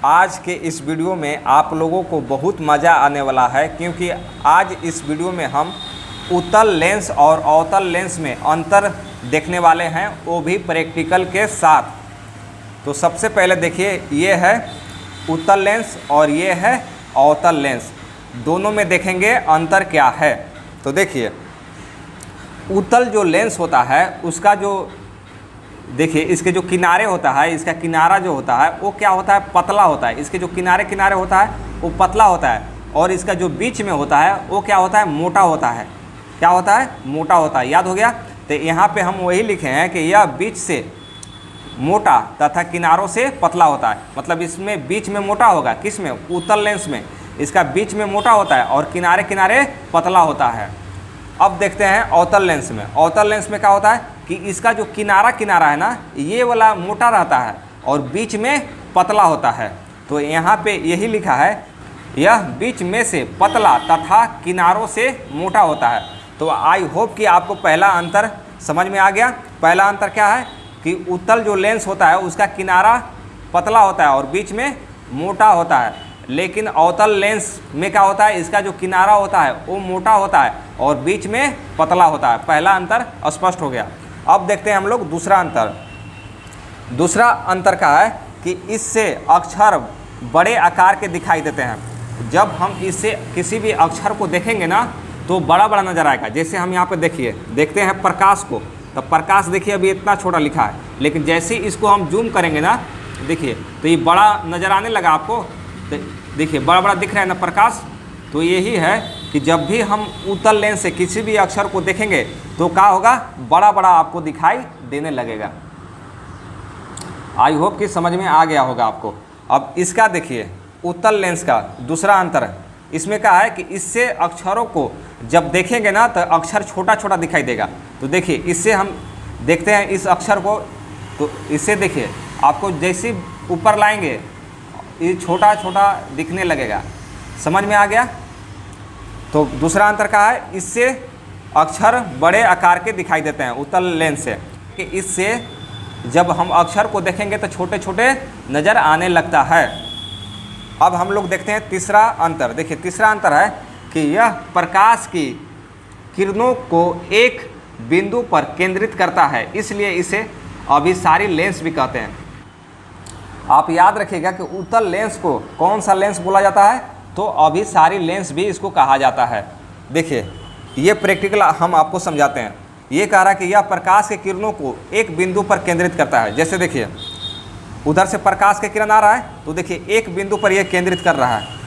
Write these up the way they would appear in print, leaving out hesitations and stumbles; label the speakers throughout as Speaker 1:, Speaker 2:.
Speaker 1: आज के इस वीडियो में आप लोगों को बहुत मज़ा आने वाला है, क्योंकि आज इस वीडियो में हम उत्तल लेंस और अवतल लेंस में अंतर देखने वाले हैं, वो भी प्रैक्टिकल के साथ। तो सबसे पहले देखिए, ये है उत्तल लेंस और ये है अवतल लेंस। दोनों में देखेंगे अंतर क्या है। तो देखिए, उत्तल जो लेंस होता है उसका जो देखिए इसके जो किनारे होता है, इसका किनारा जो होता है वो क्या होता है, पतला होता है। इसके जो किनारे किनारे होता है वो पतला होता है, और इसका जो बीच में होता है वो क्या होता है, मोटा होता है। क्या होता है, मोटा होता है। याद हो गया। तो यहाँ पे हम वही लिखे हैं कि यह बीच से मोटा तथा किनारों से पतला होता है। मतलब इसमें बीच में मोटा होगा, किस में, उत्तल लेंस में इसका बीच में मोटा होता है और किनारे किनारे पतला होता है। अब देखते हैं अवतल लेंस में। अवतल लेंस में क्या होता है कि इसका जो किनारा किनारा है ना, ये वाला मोटा रहता है और बीच में पतला होता है। तो यहाँ पे यही लिखा है, यह बीच में से पतला तथा किनारों से मोटा होता है। तो आई होप कि आपको पहला अंतर समझ में आ गया। पहला अंतर क्या है कि उत्तल जो लेंस होता है उसका किनारा पतला होता है और बीच में मोटा होता है, लेकिन अवतल लेंस में क्या होता है, इसका जो किनारा होता है वो मोटा होता है और बीच में पतला होता है। पहला अंतर स्पष्ट हो गया। अब देखते हैं हम लोग दूसरा अंतर। दूसरा अंतर का है कि इससे अक्षर बड़े आकार के दिखाई देते हैं। जब हम इससे किसी भी अक्षर को देखेंगे ना तो बड़ा बड़ा नज़र आएगा। जैसे हम यहाँ पे देखिए, देखते हैं प्रकाश को, तो प्रकाश देखिए अभी इतना छोटा लिखा है, लेकिन जैसे ही इसको हम जूम करेंगे ना, देखिए तो ये बड़ा नज़र आने लगा आपको। देखिए बड़ा बड़ा दिख रहा है ना प्रकाश। तो यही है कि जब भी हम उत्तल लेंस से किसी भी अक्षर को देखेंगे तो क्या होगा, बड़ा बड़ा आपको दिखाई देने लगेगा। आई होप कि समझ में आ गया होगा आपको। अब इसका देखिए, उत्तल लेंस का दूसरा अंतर है। इसमें क्या है कि इससे अक्षरों को जब देखेंगे ना तो अक्षर छोटा छोटा दिखाई देगा। तो देखिए इससे हम देखते हैं इस अक्षर को, तो इससे देखिए आपको जैसे ऊपर लाएंगे ये छोटा छोटा दिखने लगेगा। समझ में आ गया। तो दूसरा अंतर क्या है, इससे अक्षर बड़े आकार के दिखाई देते हैं उत्तल लेंस से, कि इससे जब हम अक्षर को देखेंगे तो छोटे छोटे नज़र आने लगता है। अब हम लोग देखते हैं तीसरा अंतर। देखिए तीसरा अंतर है कि यह प्रकाश की किरणों को एक बिंदु पर केंद्रित करता है, इसलिए इसे अभिसारी लेंस भी कहते हैं। आप याद रखिएगा कि उत्तल लेंस को कौन सा लेंस बोला जाता है, तो अभिसारी लेंस भी इसको कहा जाता है। देखिए ये प्रैक्टिकल हम आपको समझाते हैं। ये कह रहा है कि यह प्रकाश के किरणों को एक बिंदु पर केंद्रित करता है। जैसे देखिए उधर से प्रकाश के किरण आ रहा है, तो देखिए एक बिंदु पर यह केंद्रित कर रहा है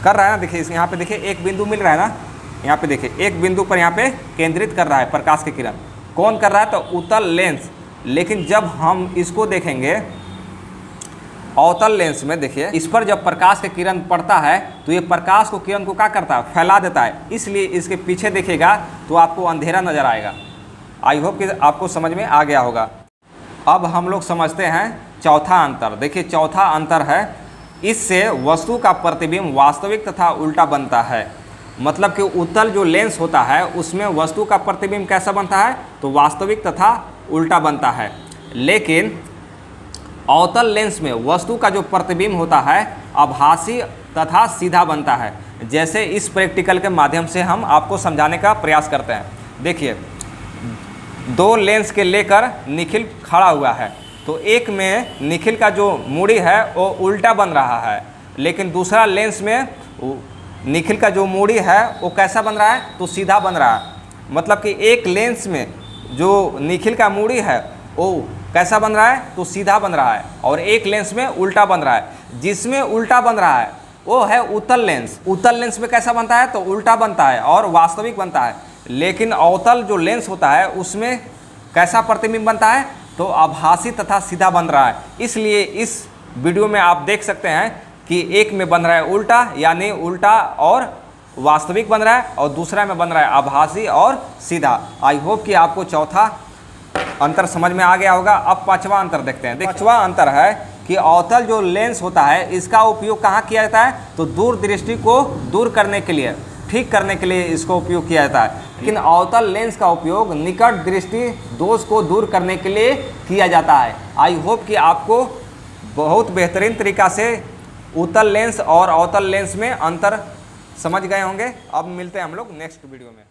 Speaker 1: ना। देखिए यहाँ पे देखिए एक बिंदु मिल रहा है ना, यहाँ पे देखिए एक बिंदु पर यहाँ पे केंद्रित कर रहा है प्रकाश के किरण। कौन कर रहा है, तो उत्तल लेंस। लेकिन जब हम इसको देखेंगे अवतल लेंस में, देखिए इस पर जब प्रकाश के किरण पड़ता है तो ये प्रकाश को किरण को क्या करता है, फैला देता है। इसलिए इसके पीछे देखेगा तो आपको अंधेरा नज़र आएगा। आई होप कि आपको समझ में आ गया होगा। अब हम लोग समझते हैं चौथा अंतर। देखिए चौथा अंतर है, इससे वस्तु का प्रतिबिंब वास्तविक तथा उल्टा बनता है। मतलब कि उत्तल जो लेंस होता है उसमें वस्तु का प्रतिबिंब कैसा बनता है, तो वास्तविक तथा उल्टा बनता है। लेकिन अवतल लेंस में वस्तु का जो प्रतिबिंब होता है आभासी तथा सीधा बनता है। जैसे इस प्रैक्टिकल के माध्यम से हम आपको समझाने का प्रयास करते हैं। देखिए दो लेंस के लेकर निखिल खड़ा हुआ है, तो एक में निखिल का जो मूड़ी है वो उल्टा बन रहा है, लेकिन दूसरा लेंस में निखिल का जो मूड़ी है वो कैसा बन रहा है, तो सीधा बन रहा है। मतलब कि एक लेंस में जो निखिल का मूड़ी है वो कैसा बन रहा है, तो सीधा बन रहा है, और एक लेंस में उल्टा बन रहा है। जिसमें उल्टा बन रहा है वो है उत्तल लेंस। उत्तल लेंस में कैसा बनता है, तो उल्टा बनता है और वास्तविक बनता है। लेकिन अवतल जो लेंस होता है उसमें कैसा प्रतिबिंब बनता है, तो आभासी तथा सीधा बन रहा है। इसलिए इस वीडियो में आप देख सकते हैं कि एक में बन रहा है उल्टा, यानी उल्टा और वास्तविक बन रहा है, और दूसरा में बन रहा है आभासी और सीधा। आई होप कि आपको चौथा अंतर समझ में आ गया होगा। अब पांचवा अंतर देखते हैं। पांचवा अंतर है कि अवतल जो लेंस होता है इसका उपयोग कहाँ किया जाता है, तो दूर दृष्टि को दूर करने के लिए, ठीक करने के लिए इसको उपयोग किया जाता है। लेकिन अवतल लेंस का उपयोग निकट दृष्टि दोष को दूर करने के लिए किया जाता है। आई होप कि आपको बहुत बेहतरीन तरीक़ा से उत्तल लेंस और अवतल लेंस में अंतर समझ गए होंगे। अब मिलते हैं हम लोग नेक्स्ट वीडियो में।